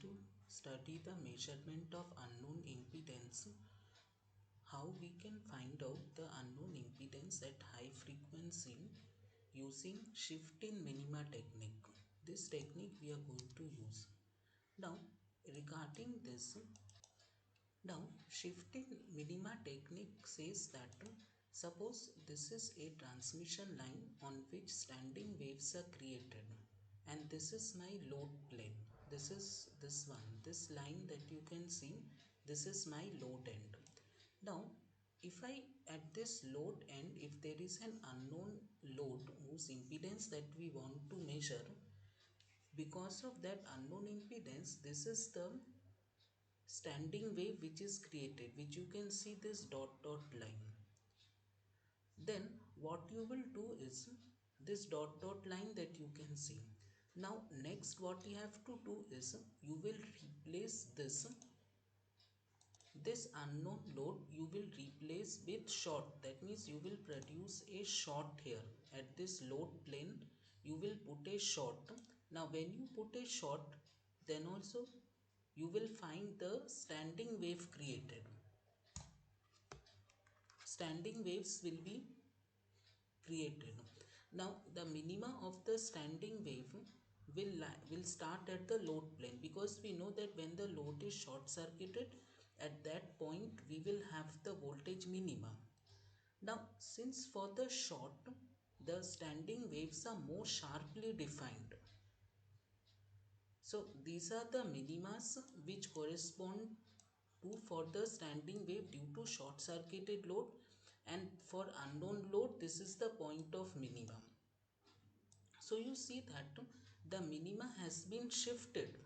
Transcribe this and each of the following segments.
to study the measurement of unknown impedance. How we can find out the unknown impedance at high frequency using shift in minima technique. This technique we are going to use. Now regarding this, shifting minima technique says that suppose this is a transmission line on which standing waves are created, and this is my load plane. This is this one, this line that you can see, this is my load end. Now if I at this load end, if there is an unknown load whose impedance that we want to measure, because of that unknown impedance, this is the standing wave which is created, which you can see this dot line. Then what you will do is this dot line that you can see. Now next what you have to do is you will replace this unknown load, you will replace with short. That means you will produce a short here at this load plane. You will put a short. Now when you put a short, then also you will find the standing wave created. Standing waves will be created. Now the minima of the standing wave will start at the load plane, because we know that when the load is short circuited, at that point we will have the voltage minima. Now since for the short the standing waves are more sharply defined, so these are the minimas which correspond to for the standing wave due to short circuited load, and for unknown load this is the point of minimum. So you see that the minima has been shifted.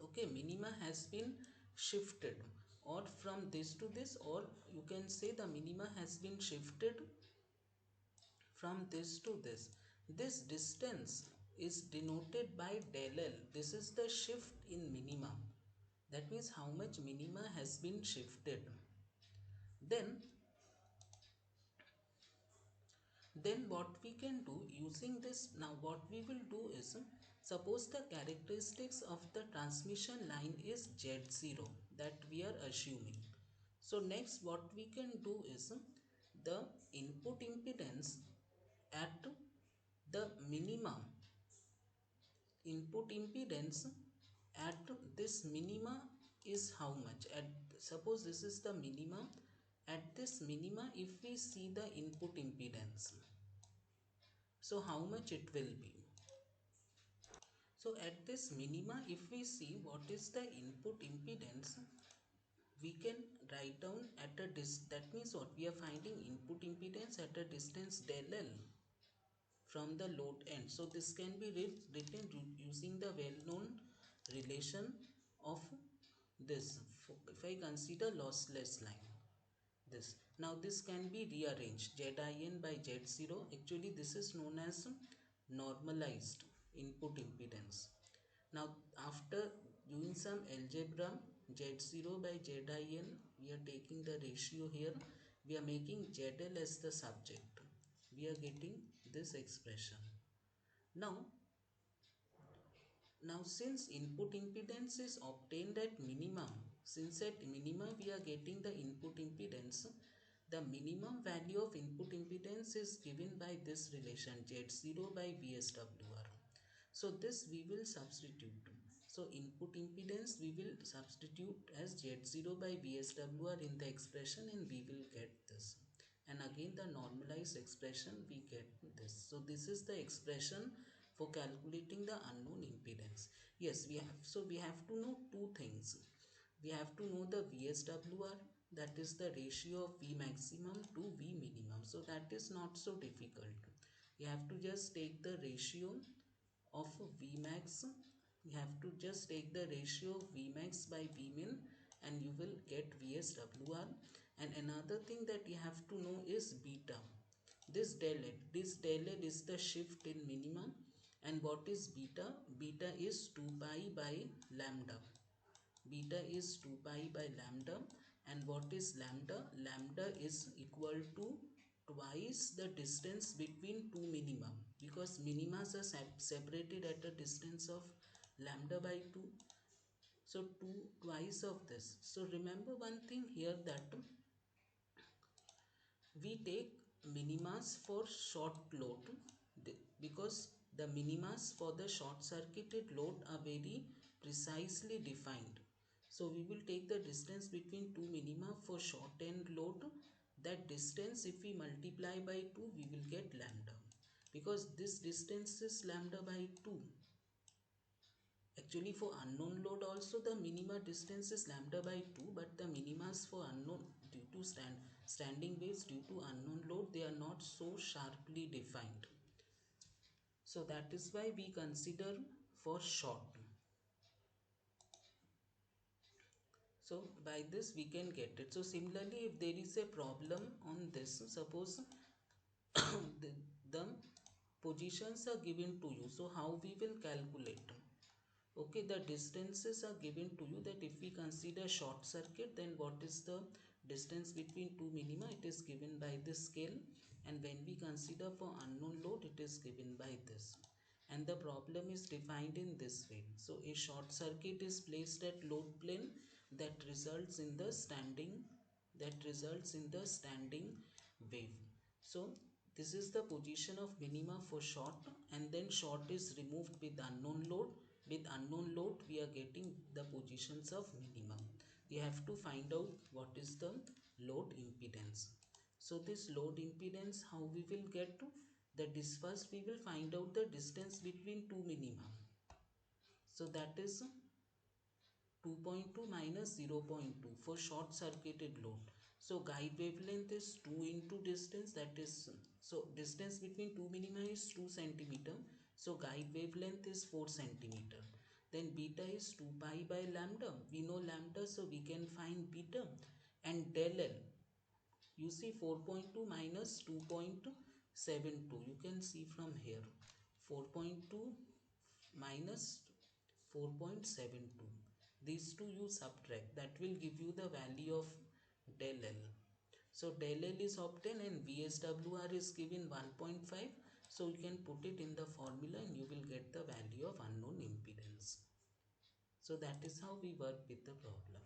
Okay, minima has been shifted, or from this to this, or you can say the minima has been shifted from this to this. This distance is denoted by del L. This is the shift in minima. That means how much minima has been shifted. Then what we can do using this, now what we will do is, suppose the characteristics of the transmission line is Z0 that we are assuming. So next what we can do is the input impedance at the minimum, input impedance at this minima is how much. At suppose this is the minimum, at this minima if we see the input impedance, so how much it will be. So at this minima if we see what is the input impedance, we can write down at a that means what we are finding input impedance at a distance del L from the load end. So this can be written using the well-known relation of this. If I consider lossless line, this now this can be rearranged, Zin by Z0. Actually this is known as normalized input impedance. Now after doing some algebra, Z0 by Zin, we are taking the ratio here, we are making ZL as the subject, we are getting this expression. Now since input impedance is obtained at minimum, since at minimum we are getting the input impedance, the minimum value of input impedance is given by this relation Z0 by VSWR. So this we will substitute. So input impedance we will substitute as Z0 by VSWR in the expression, and we will get this. And again the normalized expression we get this. So this is the expression for calculating the unknown impedance. Yes, we have to know two things. We have to know the VSWR, that is the ratio of V maximum to V minimum. So that is not so difficult. You have to just take the ratio of V max. You have to just take the ratio of V max by V min, and you will get VSWR. And another thing that you have to know is beta. This del L is the shift in minimum. And what is beta? Beta is 2 pi by lambda. Beta is 2 pi by lambda. And what is lambda? Lambda is equal to twice the distance between two minimum, because minimas are separated at a distance of lambda by 2. So 2 twice of this. So remember one thing here, that we take minimas for short load, because the minimas for the short circuited load are very precisely defined. So we will take the distance between two minima for short end load. That distance, if we multiply by 2, we will get lambda, because this distance is lambda by 2. Actually, for unknown load also the minima distance is lambda by 2, but the minimas for unknown, due to standing waves, due to unknown load, they are not so sharply defined. So that is why we consider for short. So by this we can get it. So similarly, if there is a problem on this, suppose the positions are given to you, so how we will calculate? Okay, the distances are given to you, that if we consider short circuit, then what is the distance between two minima, it is given by this scale. And when we consider for unknown load, it is given by this. And the problem is defined in this way. So a short circuit is placed at load plane, that results in the standing wave. So this is the position of minima for short, and then short is removed with unknown load. With unknown load, we are getting the positions of minimum. We have to find out what is the load impedance. So this load impedance, how we will get to? That is, first we will find out the distance between two minima. So that is 2.2 minus 0.2 for short circuited load. So guide wavelength is 2 into distance, that is, so distance between two minima is 2 centimeter. So guide wavelength is 4 centimeter. Then beta is 2 pi by lambda. We know lambda, so we can find beta. And del L, you see 4.2 minus 2.72, you can see from here, 4.2 minus 4.72, these two you subtract, that will give you the value of del L. So del L is obtained and VSWR is given 1.5. So you can put it in the formula and you will get the value of unknown impedance. So that is how we work with the problem.